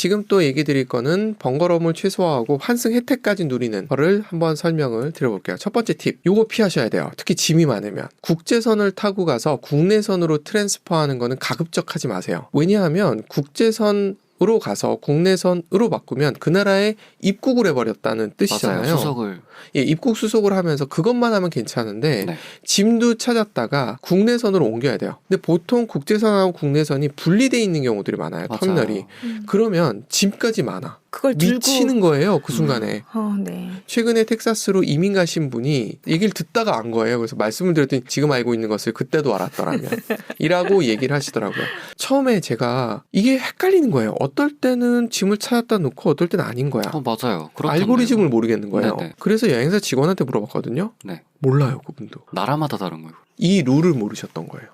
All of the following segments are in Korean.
지금 또 얘기 드릴 거는 번거로움을 최소화하고 환승 혜택까지 누리는 거를 한번 설명을 드려볼게요. 첫 번째 팁, 요거 피하셔야 돼요. 특히 짐이 많으면. 국제선을 타고 가서 국내선으로 트랜스퍼하는 거는 가급적 하지 마세요. 왜냐하면 국제선으로 가서 국내선으로 바꾸면 그 나라에 입국을 해버렸다는 뜻이잖아요. 맞아요. 수속을. 예, 입국 수속을 하면서 그것만 하면 괜찮은데 네. 짐도 찾았다가 국내선으로 옮겨야 돼요. 근데 보통 국제선하고 국내선이 분리되어 있는 경우들이 많아요. 맞아요. 터미널이. 그러면 짐까지 많아. 그걸 들고 미치는 거예요. 그 순간에. 네. 최근에 텍사스로 이민 가신 분이 얘기를 듣다가 안 거예요. 그래서 말씀을 드렸더니 지금 알고 있는 것을 그때도 알았더라면 이라고 얘기를 하시더라고요. 처음에 제가 이게 헷갈리는 거예요. 어떨 때는 짐을 찾았다 놓고 어떨 때는 아닌 거야. 맞아요. 그렇겠네요. 알고리즘을 모르겠는 거예요. 네네. 그래서 여행사 직원한테 물어봤거든요. 네. 몰라요, 그분도. 나라마다 다른 거예요. 이 룰을 모르셨던 거예요.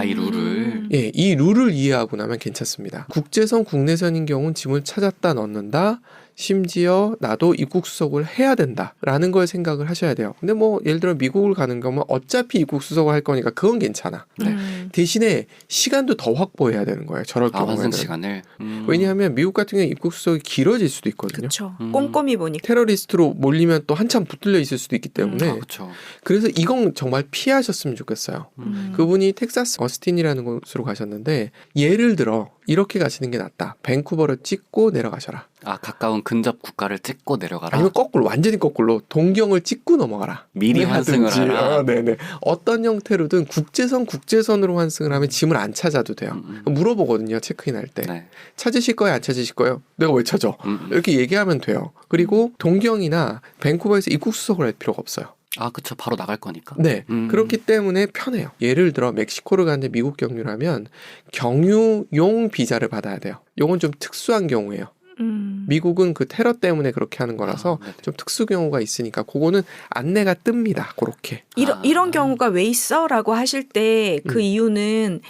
이 룰을. 예, 이 룰을 이해하고 나면 괜찮습니다. 국제선, 국내선인 경우는 짐을 찾았다 넣는다. 심지어 나도 입국 수속을 해야 된다라는 걸 생각을 하셔야 돼요. 근데 뭐 예를 들어 미국을 가는 거면 어차피 입국 수속을 할 거니까 그건 괜찮아. 네. 대신에 시간도 더 확보해야 되는 거예요. 저럴 경우에는. 환승 시간을. 왜냐하면 미국 같은 경우는 입국 수속이 길어질 수도 있거든요. 그렇죠. 꼼꼼히 보니까. 테러리스트로 몰리면 또 한참 붙들려 있을 수도 있기 때문에 그렇죠. 그래서 이건 정말 피하셨으면 좋겠어요. 그분이 텍사스 어스틴이라는 곳으로 가셨는데 예를 들어 이렇게 가시는 게 낫다. 밴쿠버를 찍고 내려가셔라. 가까운 근접 국가를 찍고 내려가라. 아니면 거꾸로 완전히 거꾸로 동경을 찍고 넘어가라. 미리 환승을 하든지. 하라. 네네. 어떤 형태로든 국제선으로 환승을 하면 짐을 안 찾아도 돼요. 물어보거든요. 체크인할 때. 네. 찾으실 거예요? 안 찾으실 거예요? 내가 왜 찾아? 이렇게 얘기하면 돼요. 그리고 동경이나 밴쿠버에서 입국 수속을 할 필요가 없어요. 그쵸. 바로 나갈 거니까. 네. 그렇기 때문에 편해요. 예를 들어 멕시코를 가는데 미국 경유라면 경유용 비자를 받아야 돼요. 요건 좀 특수한 경우예요. 미국은 그 테러 때문에 그렇게 하는 거라서 좀 특수 경우가 있으니까 그거는 안내가 뜹니다. 그렇게. 이런 경우가 왜 있어? 라고 하실 때 그 이유는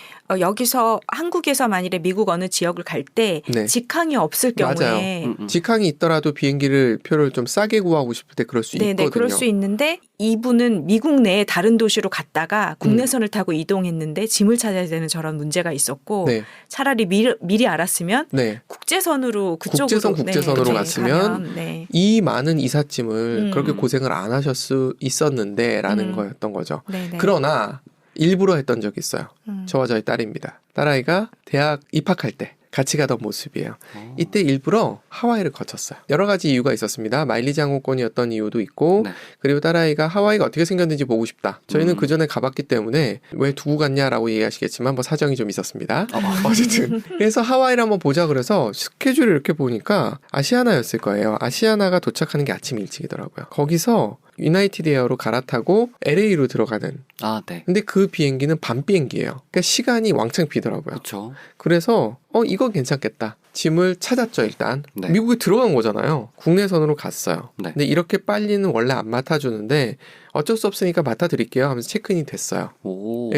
여기서 한국에서 만일에 미국 어느 지역을 갈 때 네. 직항이 없을 경우에 맞아요. 직항이 있더라도 비행기를 표를 좀 싸게 구하고 싶을 때 그럴 수 있거든요. 네, 그럴 수 있는데 이분은 미국 내에 다른 도시로 갔다가 국내선을 타고 이동했는데 짐을 찾아야 되는 저런 문제가 있었고 네. 차라리 미리 알았으면 네. 국제선으로 그쪽으로 국제선으로 갔으면 가면, 네. 이 많은 이삿짐을 그렇게 고생을 안 하실 수 있었는데 라는 거였던 거죠. 네네. 그러나 일부러 했던 적이 있어요. 저와 저희 딸입니다. 딸아이가 대학 입학할 때 같이 가던 모습이에요. 이때 일부러 하와이를 거쳤어요. 여러 가지 이유가 있었습니다. 마일리지 항공권이었던 이유도 있고 네. 그리고 딸아이가 하와이가 어떻게 생겼는지 보고 싶다. 저희는 그 전에 가봤기 때문에 왜 두고 갔냐라고 얘기하시겠지만 뭐 사정이 좀 있었습니다. 어쨌든 그래서 하와이를 한번 보자 그래서 스케줄을 이렇게 보니까 아시아나였을 거예요. 아시아나가 도착하는 게 아침 일찍이더라고요. 거기서 유나이티드 에어로 갈아타고 LA로 들어가는. 네. 근데 그 비행기는 밤 비행기예요. 그러니까 시간이 왕창 비더라고요. 그렇죠. 그래서 이건 괜찮겠다. 짐을 찾았죠 일단. 네. 미국에 들어간 거잖아요. 국내선으로 갔어요. 네. 근데 이렇게 빨리는 원래 안 맡아주는데 어쩔 수 없으니까 맡아드릴게요 하면서 체크인이 됐어요.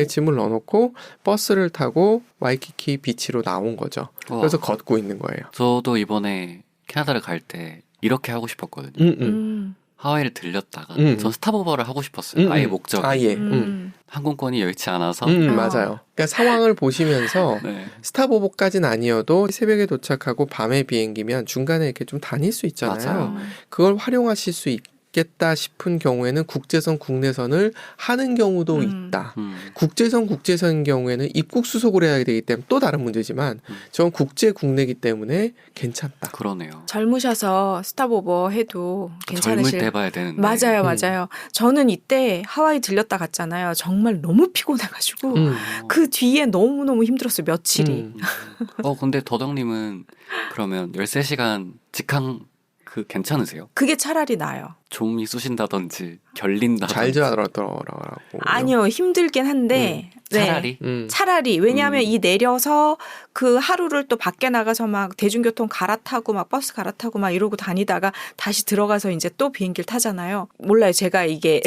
짐을 넣어놓고 버스를 타고 와이키키 비치로 나온 거죠. 그래서 걷고 있는 거예요. 저도 이번에 캐나다를 갈 때 이렇게 하고 싶었거든요. 하와이를 들렸다가 전 스탑오버를 하고 싶었어요. 아예 목적이. 아예. 항공권이 여의치 않아서. 맞아요. 그러니까 상황을 보시면서 네. 스탑오버까지는 아니어도 새벽에 도착하고 밤에 비행기면 중간에 이렇게 좀 다닐 수 있잖아요. 맞아요. 그걸 활용하실 수 있겠다 싶은 경우에는 국제선, 국내선을 하는 경우도 있다. 국제선인 경우에는 입국 수속을 해야 되기 때문에 또 다른 문제지만 저건 국제 국내기 때문에 괜찮다. 그러네요. 젊으셔서 스탑오버 해도 괜찮으실. 젊을 때 해봐야 되는데. 맞아요. 저는 이때 하와이 들렸다 갔잖아요. 정말 너무 피곤해가지고 그 뒤에 너무너무 힘들었어요. 며칠이. 근데 더덕님은 그러면 13시간 직항 괜찮으세요? 그게 차라리 나아요. 좀이 쑤신다든지 결린다든지. 잘 자더라고. 아니요. 힘들긴 한데 차라리? 차라리. 왜냐하면 이 내려서 그 하루를 또 밖에 나가서 막 대중교통 갈아타고 막 버스 갈아타고 막 이러고 다니다가 다시 들어가서 이제 또 비행기를 타잖아요. 몰라요. 제가 이게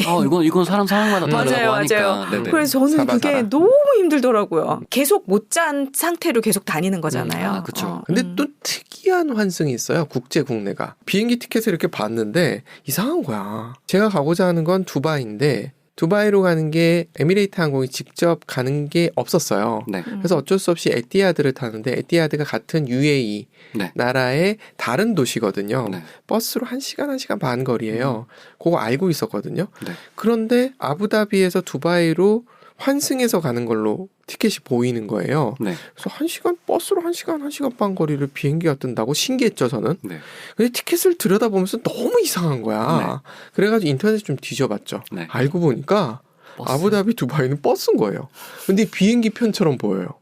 이건 사람 상황마다 다르다고 하니까. 맞아요. 그래서 저는 그게 너무 힘들더라고요. 계속 못 잔 상태로 계속 다니는 거잖아요. 그렇죠. 근데 또 특이한 환승이 있어요. 국제 국내가. 비행기 티켓을 이렇게 봤는데 이상한 거야. 제가 가고자 하는 건 두바이인데 두바이로 가는 게 에미레이트 항공이 직접 가는 게 없었어요. 네. 그래서 어쩔 수 없이 에티하드를 타는데 에티하드가 같은 UAE 네. 나라의 다른 도시거든요. 네. 버스로 1시간 반 거리예요. 그거 알고 있었거든요. 네. 그런데 아부다비에서 두바이로 환승해서 가는 걸로 티켓이 보이는 거예요. 네. 그래서 버스로 1시간 반 거리를 비행기가 뜬다고 신기했죠, 저는. 네. 근데 티켓을 들여다보면서 너무 이상한 거야. 그래가지고 인터넷에 좀 뒤져봤죠. 네. 알고 보니까 버스. 아부다비 두바이는 버스인 거예요. 근데 비행기 편처럼 보여요.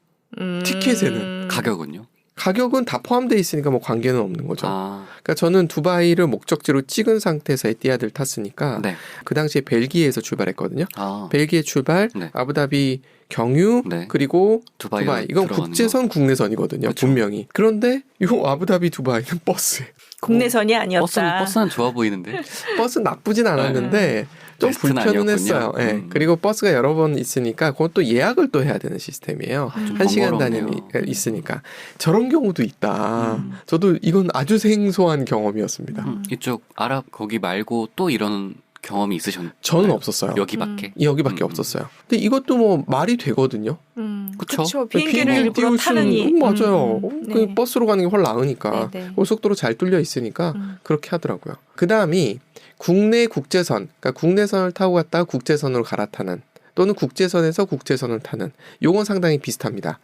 티켓에는. 가격은요? 가격은 다 포함되어 있으니까 뭐 관계는 없는 거죠. 아, 그러니까 저는 두바이를 목적지로 찍은 상태에서 에티하드를 탔으니까 네. 그 당시에 벨기에에서 출발했거든요. 아, 벨기에 출발, 네. 아부다비 경유, 네. 그리고 두바이로 두바이. 이건 들어가는 국제선, 국내선이거든요. 그쵸. 분명히. 그런데 이 아부다비 두바이는 버스. 국내선이 아니었다. 버스는 좋아 보이는데. 버스 나쁘진 않았는데 좀 베스트는 불편은 아니었군요. 했어요. 예. 그리고 버스가 여러 번 있으니까 그것도 예약을 또 해야 되는 시스템이에요. 좀 1시간 번거롭네요. 단위가 있으니까. 저런 경우도 있다. 저도 이건 아주 생소한 경험이었습니다. 이쪽 아랍 거기 말고 또 이런 경험이 있으셨나요? 저는 없었어요. 여기밖에? 여기밖에 없었어요. 근데 이것도 뭐 말이 되거든요. 그쵸? 그쵸. 비행기를 일부러 타느니. 맞아요. 그 네. 버스로 가는 게 훨 나으니까. 네, 네. 고속도로 잘 뚫려 있으니까 그렇게 하더라고요. 그 다음이 국내 국제선, 그러니까 국내선을 타고 갔다가 국제선으로 갈아타는 또는 국제선에서 국제선을 타는 요건 상당히 비슷합니다.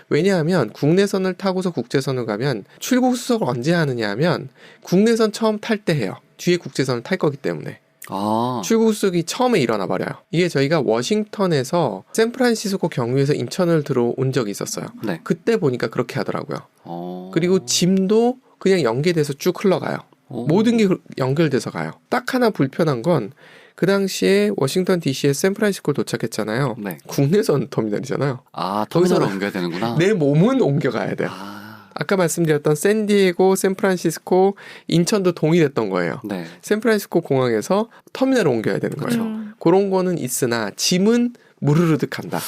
왜냐하면 국내선을 타고서 국제선을 가면 출국 수속을 언제 하느냐 하면 국내선 처음 탈 때 해요. 뒤에 국제선을 탈 거기 때문에. 아, 출국 수속이 처음에 일어나 버려요. 이게 저희가 워싱턴에서 샌프란시스코 경유해서 인천을 들어온 적이 있었어요. 네. 그때 보니까 그렇게 하더라고요. 그리고 어. 짐도 그냥 연계돼서 쭉 흘러가요. 오. 모든 게 연결돼서 가요. 딱 하나 불편한 건 그 당시에 워싱턴 DC에 샌프란시스코를 도착했잖아요. 네. 국내선 터미널이잖아요. 아, 터미널을 거기서 옮겨야 되는구나. 내 몸은 옮겨가야 돼요. 아, 아까 말씀드렸던 샌디에고, 샌프란시스코, 인천도 동일했던 거예요. 네. 샌프란시스코 공항에서 터미널을 옮겨야 되는 거예요. 그렇죠. 그런 거는 있으나 짐은 무르르득 간다.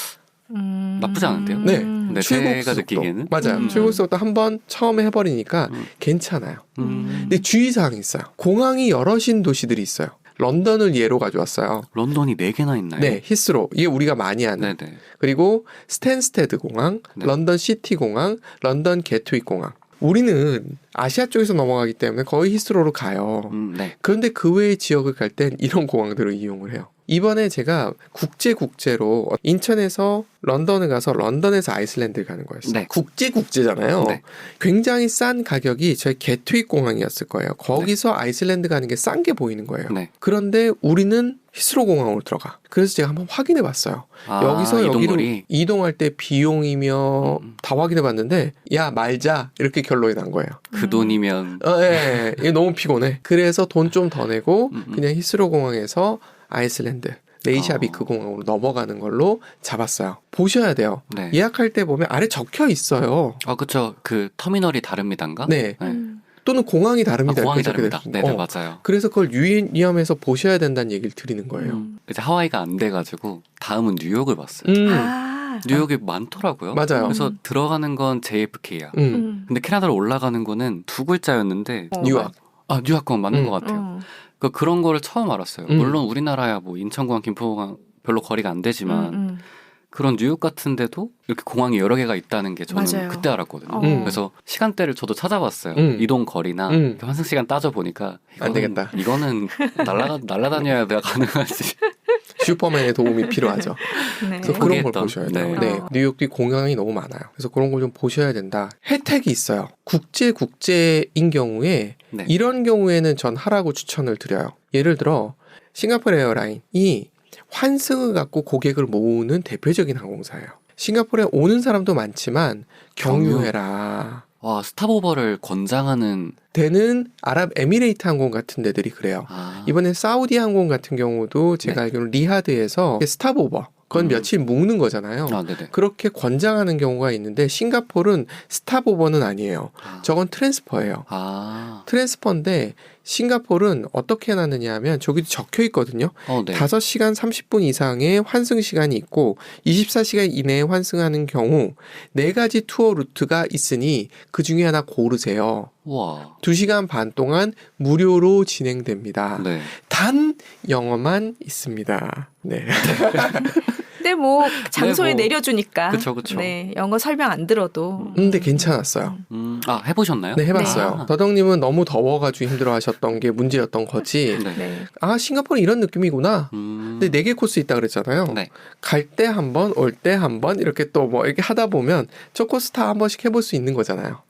나쁘지 않은데요? 네. 근데 출국 제가 수속도. 느끼기에는 맞아요. 출국 수속도 한번 처음에 해버리니까 괜찮아요. 근데 주의사항이 있어요. 공항이 여럿인 도시들이 있어요. 런던을 예로 가져왔어요. 런던이 4개나 있나요? 네, 히스로. 이게 우리가 많이 아는. 네네. 그리고 스탠스테드 공항, 네. 런던 시티 공항, 런던 게트윅 공항. 우리는 아시아 쪽에서 넘어가기 때문에 거의 히스로로 가요. 네. 그런데 그 외의 지역을 갈 땐 이런 공항들을 이용을 해요. 이번에 제가 국제로 인천에서 런던을 가서 런던에서 아이슬란드를 가는 거였어요. 네. 국제잖아요. 네. 굉장히 싼 가격이 저희 게트윅 공항이었을 거예요. 거기서 아이슬란드 가는 게 싼 게 보이는 거예요. 네. 그런데 우리는 히스로 공항으로 들어가. 그래서 제가 한번 확인해 봤어요. 아, 여기서 여기로 이동거리? 이동할 때 비용이며 다 확인해 봤는데 야 말자 이렇게 결론이 난 거예요. 그 돈이면 예, 이게 너무 피곤해. 그래서 돈 좀 더 내고 그냥 히스로 공항에서 아이슬란드 레이샤비크 공항으로 넘어가는 걸로 잡았어요. 보셔야 돼요. 네. 예약할 때 보면 아래 적혀 있어요. 아, 그쵸. 그 터미널이 다릅니다인가? 네. 네. 또는 공항이 다릅니다. 아, 공항이 이렇게 적혀 다릅니다. 있어요. 네네, 맞아요. 그래서 그걸 유의하면서 보셔야 된다는 얘기를 드리는 거예요. 이제 하와이가 안 돼가지고 다음은 뉴욕을 봤어요. 뉴욕이 많더라고요. 맞아요. 그래서 들어가는 건 JFK야. 근데 캐나다로 올라가는 거는 두 글자였는데 뉴욕. 아, 뉴욕 공항 맞는 것 같아요. 그런 거를 처음 알았어요. 물론 우리나라야 뭐 인천공항, 김포공항 별로 거리가 안 되지만 그런 뉴욕 같은데도 이렇게 공항이 여러 개가 있다는 게 저는 맞아요. 그때 알았거든요. 그래서 시간대를 저도 찾아봤어요. 이동 거리나 환승 시간 따져 보니까 안 되겠다. 이거는 날아다녀야 내가 가능하지. 슈퍼맨의 도움이 필요하죠. 네. 그래서 그런 걸 포기했던. 보셔야 돼요. 네. 네. 뉴욕이 공항이 너무 많아요. 그래서 그런 걸 좀 보셔야 된다. 혜택이 있어요. 국제인 경우에 네. 이런 경우에는 전 하라고 추천을 드려요. 예를 들어 싱가포르 에어라인이 환승을 갖고 고객을 모으는 대표적인 항공사예요. 싱가포르에 오는 사람도 많지만 경유해라. 와, 스탑오버를 권장하는 되는 아랍에미레이트 항공 같은 데들이 그래요. 이번에 사우디 항공 같은 경우도 제가 알기로는 리하드에서 스탑오버 그건 며칠 묵는 거잖아요. 아, 네네. 그렇게 권장하는 경우가 있는데 싱가포르는 스탑오버는 아니에요. 저건 트랜스퍼예요. 트랜스퍼인데 싱가포르는 어떻게 해놨느냐 하면 저기도 적혀 있거든요. 네. 5시간 30분 이상의 환승 시간이 있고 24시간 이내에 환승하는 경우 4가지 투어 루트가 있으니 그 중에 하나 고르세요. 우와. 2시간 반 동안 무료로 진행됩니다. 네. 다 단 영어만 있습니다. 네. 근데 뭐 장소에 네, 뭐. 내려주니까. 그쵸. 네, 영어 설명 안 들어도. 근데 괜찮았어요. 해보셨나요? 네, 해봤어요. 네. 더덕님은 너무 더워가지고 힘들어하셨던 게 문제였던 거지. 네. 네. 아, 싱가포르는 이런 느낌이구나. 근데 4개 코스 있다 그랬잖아요. 네. 갈 때 한 번, 올 때 한 번, 이렇게 또 뭐 이렇게 하다 보면 첫 코스 다 한 번씩 해볼 수 있는 거잖아요.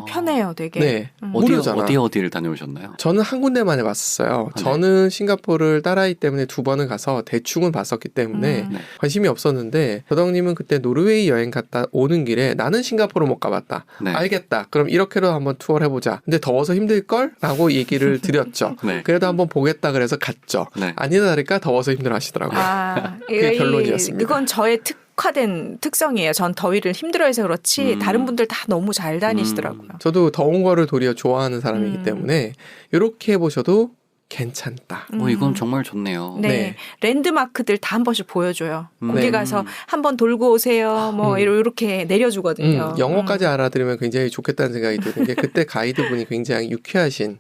편해요, 되게. 네. 어디를 다녀오셨나요? 저는 한 군데만 해봤어요. 네. 저는 싱가포르를 딸아이 때문에 2번을 가서 대충은 봤었기 때문에 네. 관심이 없었는데 더덕님은 그때 노르웨이 여행 갔다 오는 길에 나는 싱가포르 못 가봤다. 네. 알겠다. 그럼 이렇게로 한번 투어를 해보자. 근데 더워서 힘들걸? 라고 얘기를 드렸죠. 네. 그래도 한번 보겠다 그래서 갔죠. 네. 아니다 다를까 더워서 힘들어 하시더라고요. 그게 결론이었습니다. 이건 저의 특화된 특성이에요. 전 더위를 힘들어해서 그렇지 다른 분들 다 너무 잘 다니시더라고요. 저도 더운 거를 도리어 좋아하는 사람이기 때문에 이렇게 해보셔도 괜찮다. 이건 정말 좋네요. 네. 네. 랜드마크들 다 한 번씩 보여줘요. 거기 네. 가서 한번 돌고 오세요. 뭐 이렇게 내려주거든요. 영어까지 알아들으면 굉장히 좋겠다는 생각이 드는 게 그때 가이드분이 굉장히 유쾌하신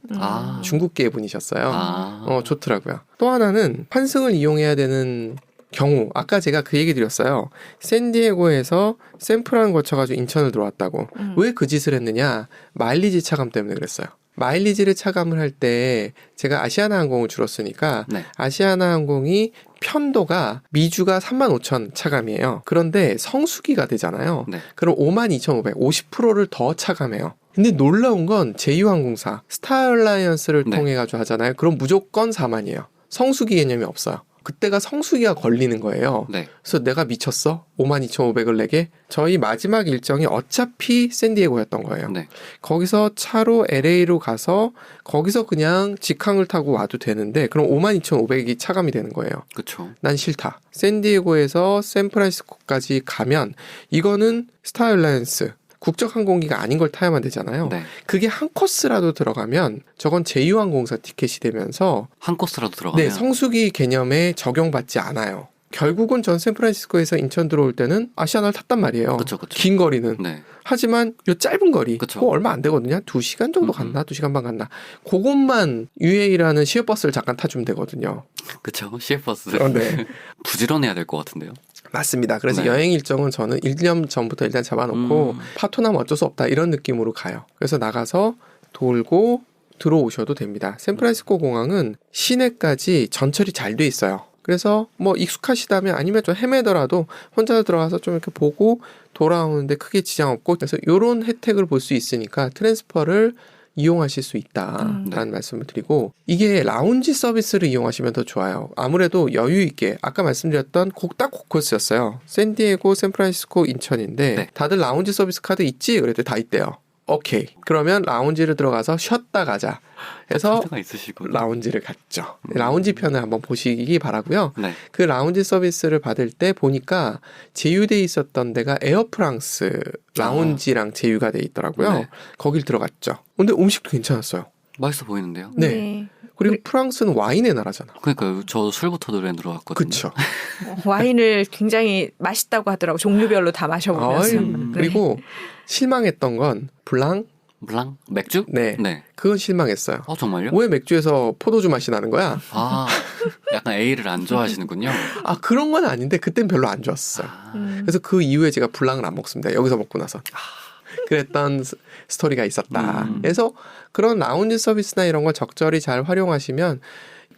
중국계 분이셨어요. 좋더라고요. 또 하나는 환승을 이용해야 되는 경우 아까 제가 그 얘기 드렸어요. 샌디에고에서 샌프란 거쳐가지고 인천을 들어왔다고. 왜 그 짓을 했느냐. 마일리지 차감 때문에 그랬어요. 마일리지를 차감을 할 때 제가 아시아나항공을 줄었으니까 네. 아시아나항공이 편도가 미주가 35,000 차감이에요. 그런데 성수기가 되잖아요. 네. 그럼 52,500, 50%를 더 차감해요. 근데 놀라운 건 제휴항공사 스타얼라이언스를 네. 통해 가지고 하잖아요. 그럼 무조건 4만이에요. 성수기 개념이 없어요. 그때가 성수기가 걸리는 거예요. 네. 그래서 내가 미쳤어? 52,500을 내게? 저희 마지막 일정이 어차피 샌디에고였던 거예요. 네. 거기서 차로 LA로 가서 거기서 그냥 직항을 타고 와도 되는데 그럼 52,500이 차감이 되는 거예요. 그렇죠. 난 싫다. 샌디에고에서 샌프란시스코까지 가면 이거는 스타일라이언스 국적 항공기가 아닌 걸 타야만 되잖아요. 네. 그게 한 코스라도 들어가면 저건 제휴항공사 티켓이 되면서 한 코스라도 들어가면 네, 성수기 개념에 적용받지 않아요. 결국은 전 샌프란시스코에서 인천 들어올 때는 아시아나를 탔단 말이에요. 그쵸. 긴 거리는. 네. 하지만 요 짧은 거리 그쵸. 그거 얼마 안 되거든요. 2시간 정도 갔나? 2시간 반 갔나? 그것만 UA라는 시외버스를 잠깐 타주면 되거든요. 그렇죠. 시외버스. 네. 부지런해야 될 것 같은데요. 맞습니다. 그래서 네. 여행 일정은 저는 1년 전부터 일단 잡아놓고 파토나면 어쩔 수 없다 이런 느낌으로 가요. 그래서 나가서 돌고 들어오셔도 됩니다. 샌프란시스코 공항은 시내까지 전철이 잘 돼 있어요. 그래서 뭐 익숙하시다면 아니면 좀 헤매더라도 혼자 들어가서 좀 이렇게 보고 돌아오는데 크게 지장 없고 그래서 이런 혜택을 볼 수 있으니까 트랜스퍼를 이용하실 수 있다라는 말씀을 드리고 이게 라운지 서비스를 이용하시면 더 좋아요. 아무래도 여유 있게 아까 말씀드렸던 딱 코스였어요. 샌디에고, 샌프란시스코, 인천인데 네. 다들 라운지 서비스 카드 있지? 그랬더니 다 있대요. 오케이. 그러면 라운지를 들어가서 쉬었다 가자. 해서 카드가 있으시고 라운지를 갔죠. 라운지 편을 한번 보시기 바라고요. 네. 그 라운지 서비스를 받을 때 보니까 제휴돼 있었던 데가 에어프랑스 라운지랑 제휴가 돼 있더라고요. 네. 거길 들어갔죠. 근데 음식도 괜찮았어요. 맛있어 보이는데요. 네. 그리고 프랑스는 와인의 나라잖아. 그러니까요. 저 술부터 노래 들어왔거든요. 그렇죠. 와인을 굉장히 맛있다고 하더라고. 종류별로 다 마셔보면서. 그리고 실망했던 건 블랑? 맥주? 네. 네. 그건 실망했어요. 정말요? 왜 맥주에서 포도주 맛이 나는 거야? 약간 A를 안 좋아하시는군요. 그런 건 아닌데 그땐 별로 안 좋았어요. 그래서 그 이후에 제가 블랑을 안 먹습니다. 여기서 먹고 나서. 그랬던 스토리가 있었다. 그래서 그런 라운지 서비스나 이런 걸 적절히 잘 활용하시면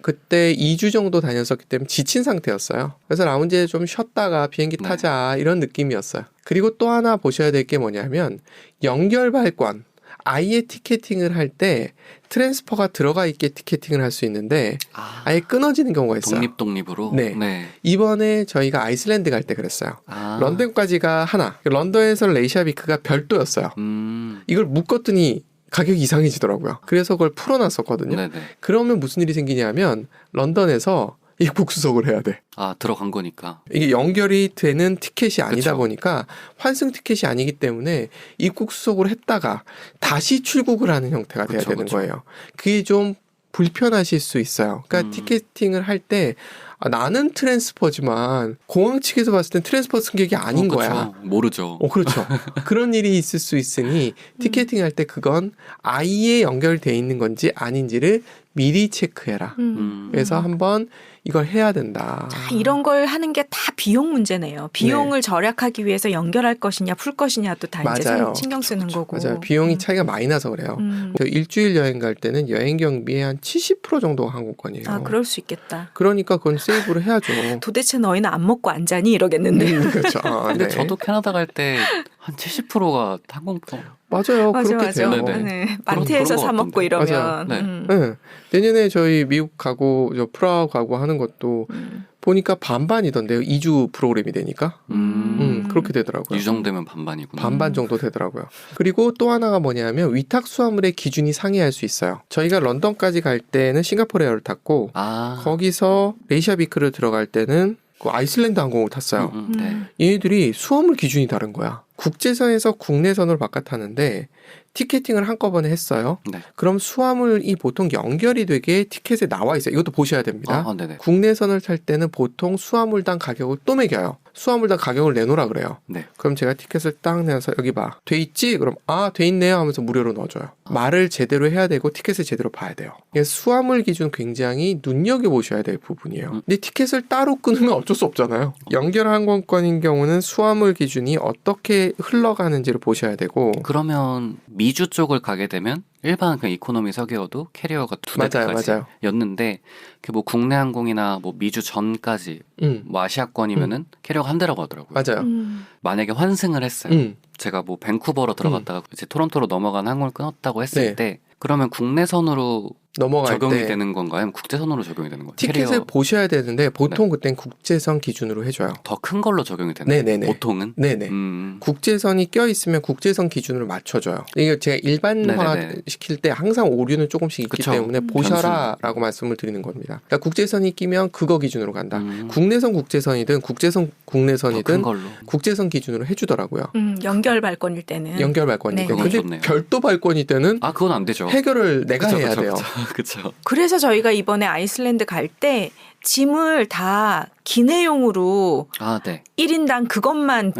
그때 2주 정도 다녔었기 때문에 지친 상태였어요. 그래서 라운지에 좀 쉬었다가 비행기 타자 이런 느낌이었어요. 그리고 또 하나 보셔야 될 게 뭐냐면 연결 발권. 아예 티켓팅을 할 때 트랜스퍼가 들어가 있게 티켓팅을 할 수 있는데 아예 끊어지는 경우가 있어요. 독립으로? 네. 이번에 저희가 아이슬란드 갈 때 그랬어요. 런던까지가 하나. 런던에서 레이샤비크가 별도였어요. 이걸 묶었더니 가격이 이상해지더라고요. 그래서 그걸 풀어놨었거든요. 네네. 그러면 무슨 일이 생기냐면 런던에서 입국 수속을 해야 돼. 들어간 거니까. 이게 연결이 되는 티켓이 아니다 그쵸. 보니까 환승 티켓이 아니기 때문에 입국 수속을 했다가 다시 출국을 하는 형태가 돼야 되는 거예요. 그게 좀 불편하실 수 있어요. 그러니까 티켓팅을 할 때 나는 트랜스퍼지만 공항 측에서 봤을 땐 트랜스퍼 승객이 아닌 거야. 모르죠. 그렇죠. 그런 일이 있을 수 있으니 티켓팅할 때 그건 아예 연결돼 있는 건지 아닌지를 미리 체크해라. 그래서 한번 이걸 해야 된다. 자, 이런 걸 하는 게 다 비용 문제네요. 비용을 절약하기 위해서 연결할 것이냐 풀 것이냐도 다 이제 신경 쓰는 거고. 맞아요. 비용이 차이가 많이 나서 그래요. 저 일주일 여행 갈 때는 여행 경비의 한 70% 정도가 항공권이에요. 아, 그럴 수 있겠다. 그러니까 그건 세이브를 해야죠. 도대체 너희는 안 먹고 안 자니 이러겠는데. 그렇죠. 근데 저도 캐나다 갈 때 한 70%가 항공권. 맞아요. 그렇게 돼요. 네. 마트에서 사 먹고 이러면. 네. 내년에 저희 미국 가고 프라하 가고 하는 것도 보니까 반반이던데요. 2주 프로그램이 되니까. 그렇게 되더라고요. 이 정도면 반반이구나. 반반 정도 되더라고요. 그리고 또 하나가 뭐냐면 위탁 수화물의 기준이 상이할 수 있어요. 저희가 런던까지 갈 때는 싱가포르 에어를 탔고 거기서 레이샤비크를 들어갈 때는 그 아이슬란드 항공을 탔어요. 네. 얘네들이 수화물 기준이 다른 거야. 국제선에서 국내선으로 바깥하는데 티켓팅을 한꺼번에 했어요. 네. 그럼 수화물이 보통 연결이 되게 티켓에 나와 있어요. 이것도 보셔야 됩니다. 국내선을 탈 때는 보통 수화물당 가격을 또 매겨요. 수화물당 가격을 내놓으라 그래요. 네. 그럼 제가 티켓을 딱 내서 여기 봐. 돼 있지? 그럼 돼 있네요 하면서 무료로 넣어줘요. 말을 제대로 해야 되고 티켓을 제대로 봐야 돼요. 수화물 기준 굉장히 눈여겨보셔야 될 부분이에요. 근데 티켓을 따로 끊으면 어쩔 수 없잖아요. 연결 항공권인 경우는 수화물 기준이 어떻게 흘러가는지를 보셔야 되고 그러면 미주 쪽을 가게 되면 일반 그 이코노미 석유여도 캐리어가 2대까지였는데 그 뭐 국내 항공이나 뭐 미주 전까지 뭐 아시아권이면은 캐리어가 한 대라고 하더라고요. 맞아요. 만약에 환승을 했어요. 제가 뭐 밴쿠버로 들어갔다가 이제 토론토로 넘어가는 항공을 끊었다고 했을 때 그러면 국내선으로 적용이 되는 건가요? 아니면 국제선으로 적용이 되는 거예요? 티켓을 캐리어... 보셔야 되는데 보통 그땐 국제선 기준으로 해줘요. 더 큰 걸로 적용이 되나요? 네네네. 보통은? 네네. 국제선이 껴있으면 국제선 기준으로 맞춰줘요. 이게 제가 일반화 시킬 때 항상 오류는 조금씩 있기 때문에 보셔라라고 말씀을 드리는 겁니다. 그러니까 국제선이 끼면 그거 기준으로 간다. 국내선 국제선이든 국제선 국내선이든 국제선 기준으로 해주더라고요. 연결 발권일 때는. 연결 발권일 때. 근데 별도 발권일 때는 그건 안 되죠. 해결을 내가 해야 돼요. 그렇죠. 그래서 저희가 이번에 아이슬란드 갈 때 짐을 다 기내용으로 1인당 그것만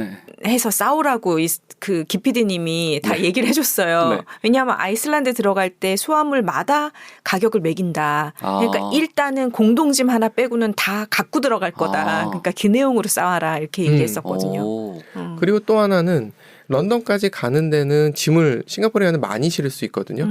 해서 싸우라고 그 기피디님이 다 얘기를 해줬어요. 왜냐하면 아이슬란드 들어갈 때 수화물마다 가격을 매긴다. 그러니까 일단은 공동짐 하나 빼고는 다 갖고 들어갈 거다. 그러니까 기내용으로 싸워라 이렇게 얘기했었거든요. 그리고 또 하나는 런던까지 가는 데는 짐을 싱가포르에는 많이 실을 수 있거든요.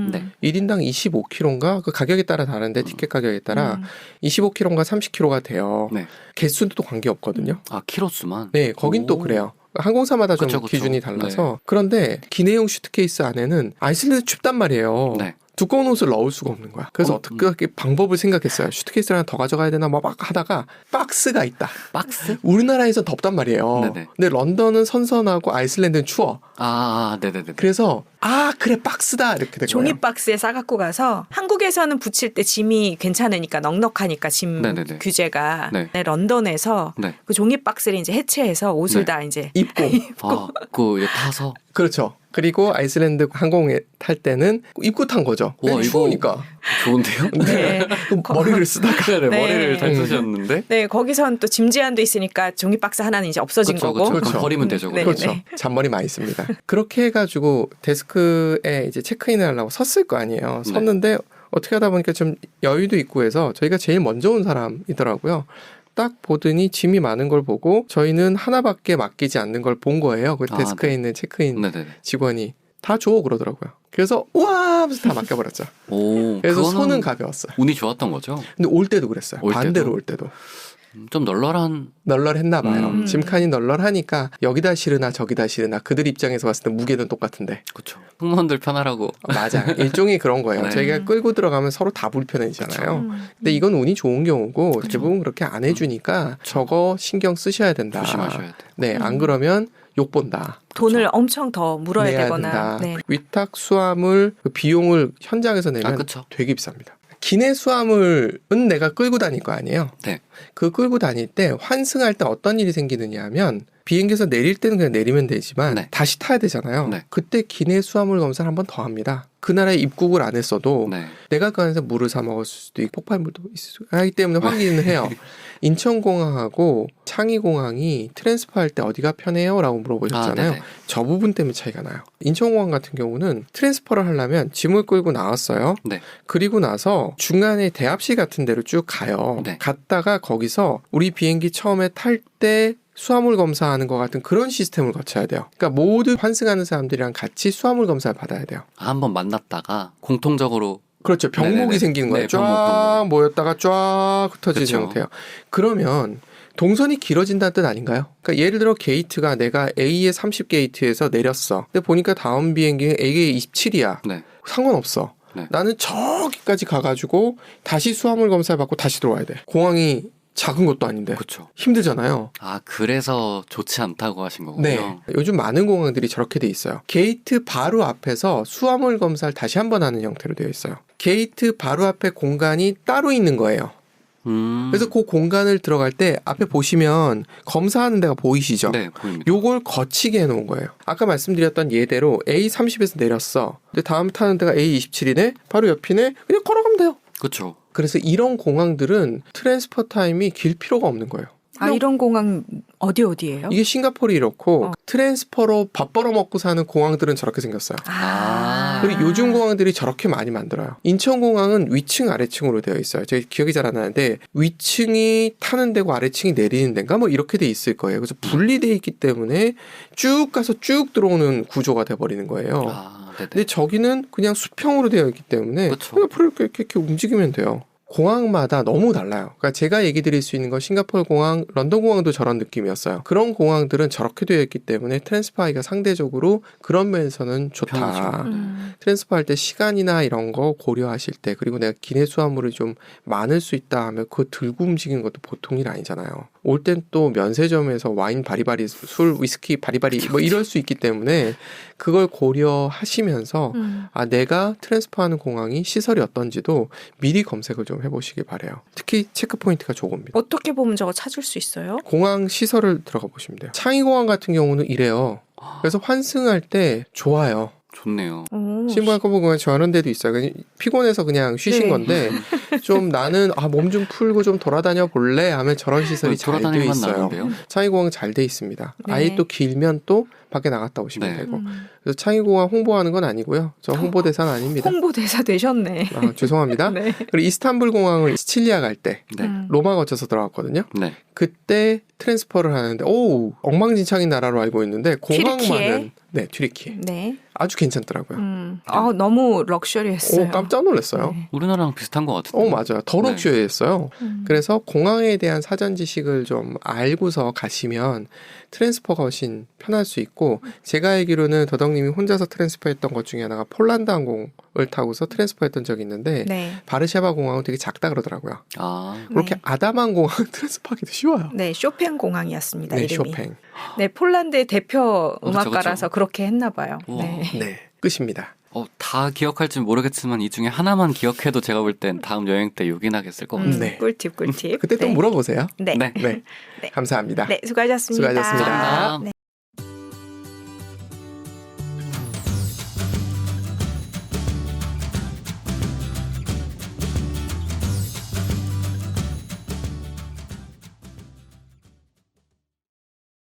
1인당 25kg인가? 그 가격에 따라 다른데 티켓 가격에 따라 25kg인가 30kg가 돼요. 개수도 관계없거든요. 키로수만? 네, 거긴 또 그래요. 항공사마다 좀 기준이 달라서. 그런데 기내용 슈트케이스 안에는 아이슬란드 춥단 말이에요. 두꺼운 옷을 넣을 수가 없는 거야. 그래서 어떻게 방법을 생각했어요. 슈트케이스 하나 더 가져가야 되나 막 하다가 박스가 있다. 박스? 우리나라에서 덥단 말이에요. 근데 런던은 선선하고 아이슬란드는 추워. 네네네. 그래서 그래 박스다 이렇게 된 거예요. 종이 박스에 싸갖고 가서 한국에서는 붙일 때 짐이 괜찮으니까 넉넉하니까 짐 규제가 런던에서 그 종이 박스를 이제 해체해서 옷을 다 이제 입고 타서 그렇죠. 그리고 아이슬란드 항공에 탈 때는 입고 탄 거죠. 추우니까. 좋은데요? 네. 머리를 쓰다가 머리를 잘 쓰셨는데. 네, 거기선 또 짐 제한도 있으니까 종이 박스 하나는 이제 없어진 거고. 그렇죠. 버리면 되죠. 그렇죠. 잔머리 많이 씁니다. 그렇게 해가지고 데스크에 이제 체크인을 하려고 섰을 거 아니에요. 섰는데 어떻게 하다 보니까 좀 여유도 있고 해서 저희가 제일 먼저 온 사람이더라고요. 딱 보더니 짐이 많은 걸 보고 저희는 하나밖에 맡기지 않는 걸 본 거예요. 그 데스크에 있는 체크인 직원이 다 줘 그러더라고요. 그래서 우와 하면서 다 맡겨버렸죠. 그래서 손은 가벼웠어요. 운이 좋았던 거죠. 근데 올 때도 그랬어요. 반대로 올 때도. 좀 널널했나 봐요. 짐칸이 널널하니까 여기다 실으나 저기다 실으나 그들 입장에서 봤을 때 무게는 똑같은데. 그렇죠. 승무원들 편하라고. 맞아. 일종의 그런 거예요. 저희가 끌고 들어가면 서로 다 불편해지잖아요. 근데 이건 운이 좋은 경우고 대부분 그렇게 안 해주니까 저거 신경 쓰셔야 된다. 조심하셔야 돼요. 네, 안 그러면 욕 본다. 돈을 엄청 더 물어야 되거나. 위탁 수화물 비용을 현장에서 내면 되게 비쌉니다. 기내 수화물은 내가 끌고 다닐 거 아니에요. 그 끌고 다닐 때 환승할 때 어떤 일이 생기느냐 하면 비행기에서 내릴 때는 그냥 내리면 되지만 네. 다시 타야 되잖아요. 네. 그때 기내 수화물 검사를 한 번 더 합니다. 그 나라에 입국을 안 했어도 네. 내가 그 안에서 물을 사 먹을 수도 있고 폭발물도 있을 수 하기 때문에 확인을 해요. 인천공항하고 창의공항이 트랜스퍼 할 때 어디가 편해요? 라고 물어보셨잖아요. 저 부분 때문에 차이가 나요. 인천공항 같은 경우는 트랜스퍼를 하려면 짐을 끌고 나왔어요. 네. 그리고 나서 중간에 대합실 같은 데로 쭉 가요. 네. 갔다가 거기서 우리 비행기 처음에 탈 때 수화물 검사하는 것 같은 그런 시스템을 거쳐야 돼요. 그러니까 모두 환승하는 사람들이랑 같이 수화물 검사를 받아야 돼요. 한번 만났다가 공통적으로 그렇죠. 병목이 네네네. 생기는 거예요. 네, 쫙 모였다가 쫙 흩어지는 그쵸. 형태예요. 그러면 동선이 길어진다는 뜻 아닌가요? 그러니까 예를 들어 게이트가 내가 A의 30게이트에서 내렸어. 근데 보니까 다음 비행기는 A의 27이야. 네. 상관없어. 네. 나는 저기까지 가가지고 다시 수화물 검사를 받고 다시 들어와야 돼. 공항이 작은 것도 아닌데. 그렇죠. 힘들잖아요. 아, 그래서 좋지 않다고 하신 거군요. 네. 요즘 많은 공항들이 저렇게 돼 있어요. 게이트 바로 앞에서 수화물 검사를 다시 한번 하는 형태로 되어 있어요. 게이트 바로 앞에 공간이 따로 있는 거예요. 그래서 그 공간을 들어갈 때 앞에 보시면 검사하는 데가 보이시죠? 네, 보입니다. 요걸 거치게 해놓은 거예요. 아까 말씀드렸던 예대로 A30에서 내렸어. 근데 다음 타는 데가 A27이네? 바로 옆이네? 그냥 걸어가면 돼요. 그렇죠. 그래서 이런 공항들은 트랜스퍼 타임이 길 필요가 없는 거예요. 아, 이런 공항 어디예요? 이게 싱가포르이 이렇고 트랜스퍼로 밥 벌어먹고 사는 공항들은 저렇게 생겼어요. 그리고 요즘 공항들이 저렇게 많이 만들어요. 인천공항은 위층 아래층으로 되어 있어요. 제가 기억이 잘 안 나는데 위층이 타는 데고 아래층이 내리는 데인가 뭐 이렇게 돼 있을 거예요. 그래서 분리돼 있기 때문에 쭉 가서 쭉 들어오는 구조가 돼버리는 거예요. 근데 저기는 그냥 수평으로 되어 있기 때문에 그냥 앞으로 이렇게 움직이면 돼요. 공항마다 너무 달라요. 그러니까 제가 얘기 드릴 수 있는 건 싱가포르 공항, 런던 공항도 저런 느낌이었어요. 그런 공항들은 저렇게 되어 있기 때문에 트랜스퍼하기가 상대적으로 그런 면에서는 좋다. 트랜스퍼 할 때 시간이나 이런 거 고려하실 때 그리고 내가 기내 수화물이 좀 많을 수 있다 하면 그거 들고 움직이는 것도 보통 일 아니잖아요. 올 땐 또 면세점에서 와인 바리바리, 술, 위스키 바리바리 뭐 이럴 수 있기 때문에 그걸 고려하시면서 아 내가 트랜스퍼하는 공항이 시설이 어떤지도 미리 검색을 좀 해보시기 바래요. 특히 체크포인트가 좋습니다. 어떻게 보면 저거 찾을 수 있어요? 공항 시설을 들어가 보시면 돼요. 창의공항 같은 경우는 이래요. 그래서 환승할 때 좋아요. 좋네요. 신부한 거 보면 저런 데도 있어요. 그냥 피곤해서 그냥 쉬신 건데 좀 나는 몸 좀 풀고 좀 돌아다녀 볼래 하면 저런 시설이 잘 돼 있어요. 창의공항 잘 돼 있습니다. 네. 아예 또 길면 또 밖에 나갔다 오시면 되고. 그래서 창의공항 홍보하는 건 아니고요. 저 홍보대사는 아닙니다. 홍보대사 되셨네. 죄송합니다. 네. 그리고 이스탄불 공항을 시칠리아 갈 때 로마 거쳐서 들어갔거든요. 그때 트랜스퍼를 하는데 엉망진창인 나라로 알고 있는데 공항만은 튀르키예. 네. 아주 괜찮더라고요. 너무 럭셔리했어요. 깜짝 놀랐어요. 네. 우리나라랑 비슷한 것 같은데. 맞아요. 더 럭셔리했어요. 그래서 공항에 대한 사전 지식을 좀 알고서 가시면 트랜스퍼가 훨씬 편할 수 있고 제가 알기로는 더덕님이 혼자서 트랜스퍼했던 것 중에 하나가 폴란드 항공을 타고서 트랜스퍼했던 적이 있는데 바르샤바 공항은 되게 작다 그러더라고요. 그렇게 아담한 공항은 트랜스퍼하기도 쉬워요. 네, 쇼팽 공항이었습니다. 이름이. 쇼팽. 네, 폴란드의 대표 음악가라서 그렇게 했나 봐요. 네, 끝입니다. 다 기억할지 모르겠지만 이 중에 하나만 기억해도 제가 볼 땐 다음 여행 때 요긴하게 쓸 것 같아요. 꿀팁. 그때 또 물어보세요. 네. 감사합니다. 네, 수고하셨습니다. 수고하셨습니다. 네.